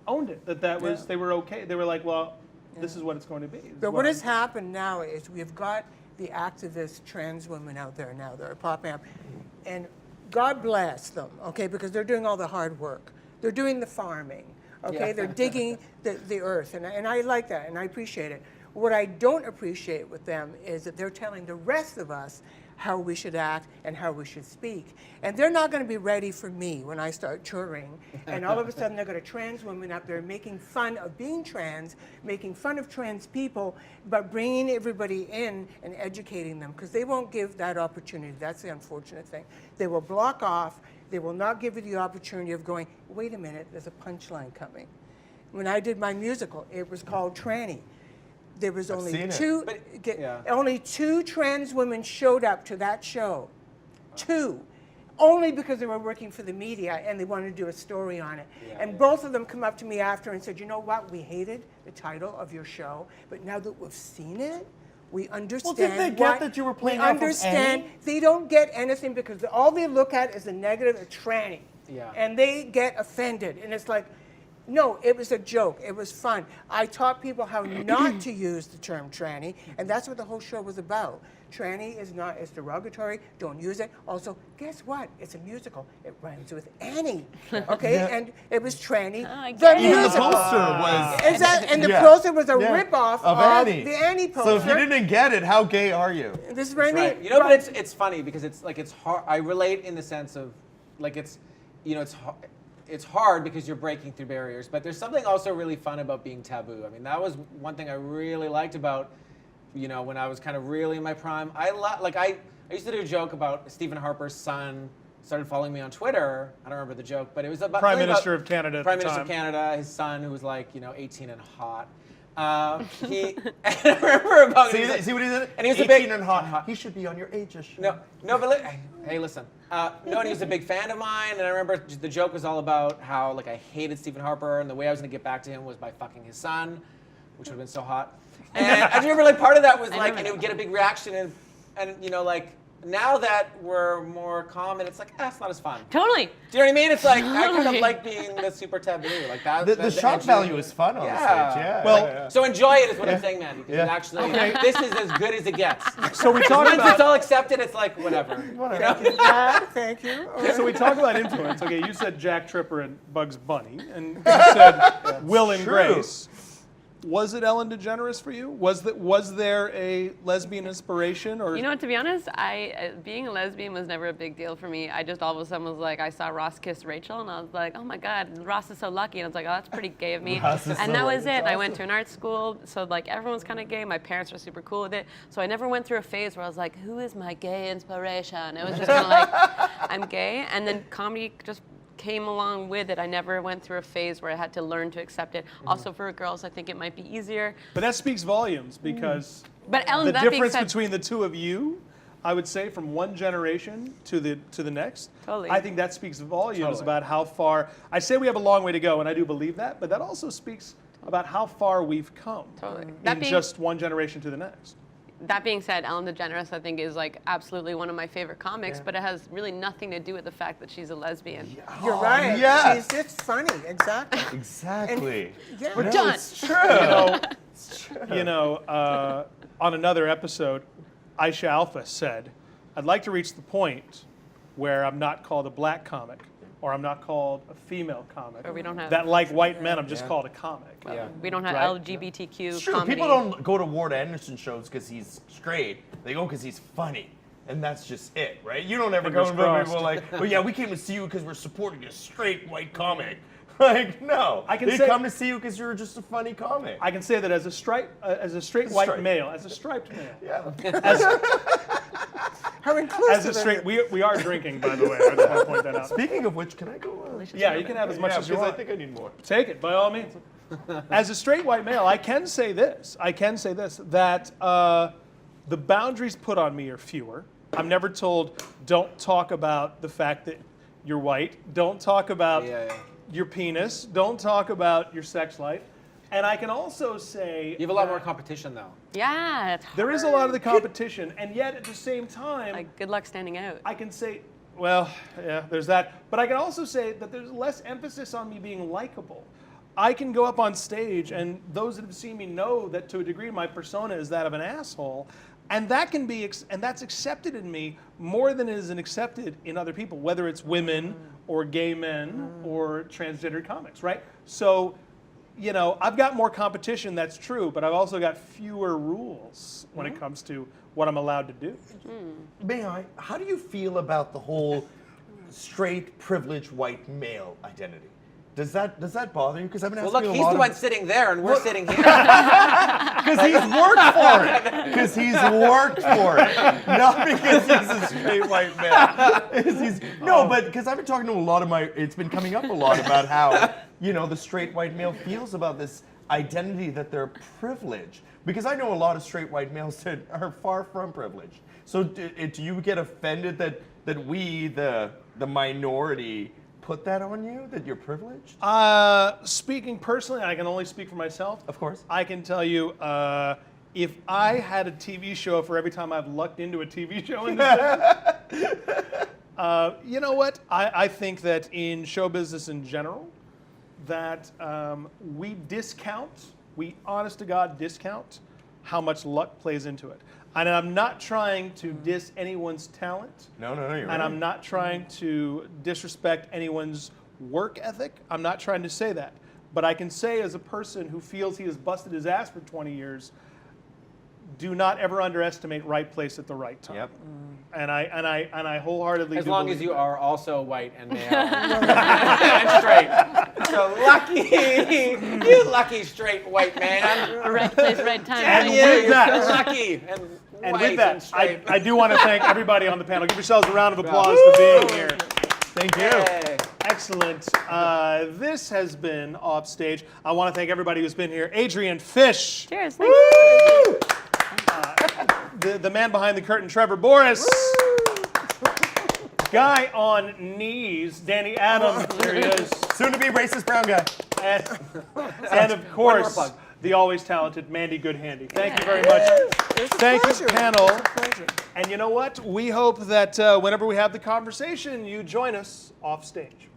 owned it. That was
Yeah.
they were okay. They were like, well, this is what it's going to be. This is
But what
I'm-
has happened now is we've got the activist trans women out there now that are popping up. And God bless them, okay, because they're doing all the hard work. They're doing the farming, okay?
Yeah.
They're digging the earth, and I like that, and I appreciate it. What I don't appreciate with them is that they're telling the rest of us how we should act and how we should speak. And they're not going to be ready for me when I start touring. And all of a sudden, they've got a trans woman up there making fun of being trans, making fun of trans people, but bringing everybody in and educating them because they won't give that opportunity. That's the unfortunate thing. They will block off. They will not give you the opportunity of going, wait a minute, there's a punchline coming. When I did my musical, it was called Tranny. There was
I've
only
seen it.
two.
Yeah.
Only 2 trans women showed up to that show. 2, only because they were working for the media and they wanted to do a story on it. And both of them come up to me after and said, "You know what? We hated the title of your show, but now that we've seen it, we understand."
did they get that you were playing
We
off of
understand.
Annie?
They don't get anything because all they look at is the negative, a tranny,
Yeah.
and they get offended. And it's like. No, it was a joke. It was fun. I taught people how not to use the term tranny, and that's what the whole show was about. Tranny is not, it's derogatory. Don't use it. Also, guess what? It's a musical. It rhymes with Annie. Okay,
Yeah.
and it was tranny.
I
the
get it.
even the
musical.
poster was
And the
Yeah.
poster was a
Yeah.
ripoff
of
of
Annie.
the Annie poster.
So if you didn't get it, how gay are you?
This is what I mean.
Right. You know, but it's funny because it's like it's hard. I relate in the sense of like it's, you know, it's hard because you're breaking through barriers. But there's something also really fun about being taboo. I mean, that was one thing I really liked about, you know, when I was kind of really in my prime. I used to do a joke about Stephen Harper's son started following me on Twitter. I don't remember the joke, but it was about
Prime
really
Minister
about
of Canada at
Prime
the
Minister
time.
of Canada, his son who was like, you know, 18 and hot. And I remember about
See,
he was like-
see what he did?
and he was a
18
big
and hot. He should be on your ages show.
no, but hey, listen. No, and he was a big fan of mine, and I remember the joke was all about how like I hated Stephen Harper, and the way I was gonna get back to him was by fucking his son, which would have been so hot. And I just remember like part of that was like, and it would get a big reaction, and you know like now that we're more common, it's like it's not as fun.
Totally.
Do you know what I mean? It's like I kind of
Totally.
like being the super taboo, like that.
The shock
entry-
value is fun on
Yeah.
stage. Yeah.
Well,
yeah, yeah.
So enjoy it is what I'm saying, Mandy. Because
Yeah.
actually, this is as good as it gets.
So we talk
Once
about
it's all accepted, it's like whatever.
Thank you.
So we talk about influence. Okay, you said Jack Tripper and Bugs Bunny, and you said Will and
true.
Grace. Was it Ellen DeGeneres for you? Was there a lesbian inspiration, or
You know what, to be honest, being a lesbian was never a big deal for me. I just all of a sudden was like, I saw Ross kiss Rachel, and I was like, oh my God, Ross is so lucky. And I was like, oh, that's pretty gay of me.
Ross is
And
so
that
lucky.
was it. And I went to an art school, so like everyone's kind of gay. My parents were super cool with it. So I never went through a phase where I was like, who is my gay inspiration? It was just kind of like, I'm gay. And then comedy just came along with it. I never went through a phase where I had to learn to accept it. Also for girls, I think it might be easier.
but that speaks volumes because
But Ellen,
the
that being
difference
said,
between the two of you, I would say, from one generation to the next.
Totally.
I think that speaks volumes
Totally.
about how far. I say we have a long way to go, and I do believe that. But that also speaks about how far we've come
Totally.
in
That being-
just one generation to the next.
That being said, Ellen DeGeneres, I think, is like absolutely one of my favorite comics, but it has really nothing to do with the fact that she's a lesbian.
You're right.
yes.
She's just funny. Exactly.
Exactly.
Yeah.
We're done.
It's true.
On another episode, Aisha Alpha said, I'd like to reach the point where I'm not called a black comic or I'm not called a female comic.
Or we don't have
that like white men, I'm just called a comic.
Yeah.
We don't have
Right.
LGBTQ
It's true.
comedy.
People don't go to Ward Anderson shows because he's straight. They go because he's funny. And that's just it, right? You don't ever go
Fingers
to people
crossed.
like, oh yeah, we came to see you because we're supporting a straight white comic. Like, no.
I can
they
say-
come to see you because you're just a funny comic.
I can say that as a straight white
Stripe.
male, as a striped male,
Yeah.
How inclusive.
as a straight, we are drinking, by the way. I just want to point that out.
Speaking of which, can I go?
Yeah, you can have as much as you
because I
want.
think I need more.
Take it, by all means. As a straight white male, I can say this. That the boundaries put on me are fewer. I'm never told, don't talk about the fact that you're white. Don't talk about your penis. Don't talk about your sex life. And I can also say
You have a lot more competition, though.
Yeah, it's hard.
there is a lot of the competition, and yet at the same time,
Like, good luck standing out.
I can say, well, yeah, there's that. But I can also say that there's less emphasis on me being likable. I can go up on stage, and those that have seen me know that to a degree my persona is that of an asshole, and that can be, and that's accepted in me more than it is accepted in other people, whether it's women or gay men or transgender comics, right? So, I've got more competition, that's true, but I've also got fewer rules when it comes to what I'm allowed to do.
May I? How do you feel about the whole straight, privileged white male identity? Does that bother you? Because I've been
Well,
asking
look,
a
he's
lot
the
of
one sitting there, and we're sitting here.
because he's worked for it. Because he's worked for it, not because he's a straight white man. But because I've been talking to a lot of it's been coming up a lot about how the straight white male feels about this identity that they're privileged. Because I know a lot of straight white males that are far from privileged. So do you get offended that we, the minority, put that on you, that you're privileged?
Speaking personally, I can only speak for myself.
Of course.
I can tell you, if I had a TV show for every time I've lucked into a TV show in the city, you know what? I think that in show business in general, that we honest to God discount how much luck plays into it. And I'm not trying to diss anyone's talent.
No, you're right.
And I'm not trying to disrespect anyone's work ethic. I'm not trying to say that. But I can say, as a person who feels he has busted his ass for 20 years, do not ever underestimate right place at the right time.
Yep.
And I wholeheartedly
As
do
long
believe
as you
that.
are also white and male and straight. So lucky, you lucky straight white man.
Right place, right time.
And
right
with
You're
that-
so lucky
And
white
with that,
straight.
I do want to thank everybody on the panel. Give yourselves a round of applause for being here.
Thank you.
Yay.
Excellent. This has been Offstage. I want to thank everybody who's been here. Adrienne Fish.
Cheers. Thanks.
The man behind the curtain, Trevor Boris. Guy on knees, Danny Adhim. There he is.
Soon to be racist brown guy.
And of
more
course,
plug.
the always talented Mandy Goodhandy. Thank you very much.
It's a
Thank you,
pleasure.
panel.
It's a pleasure.
And you know what? We hope that whenever we have the conversation, you join us off stage.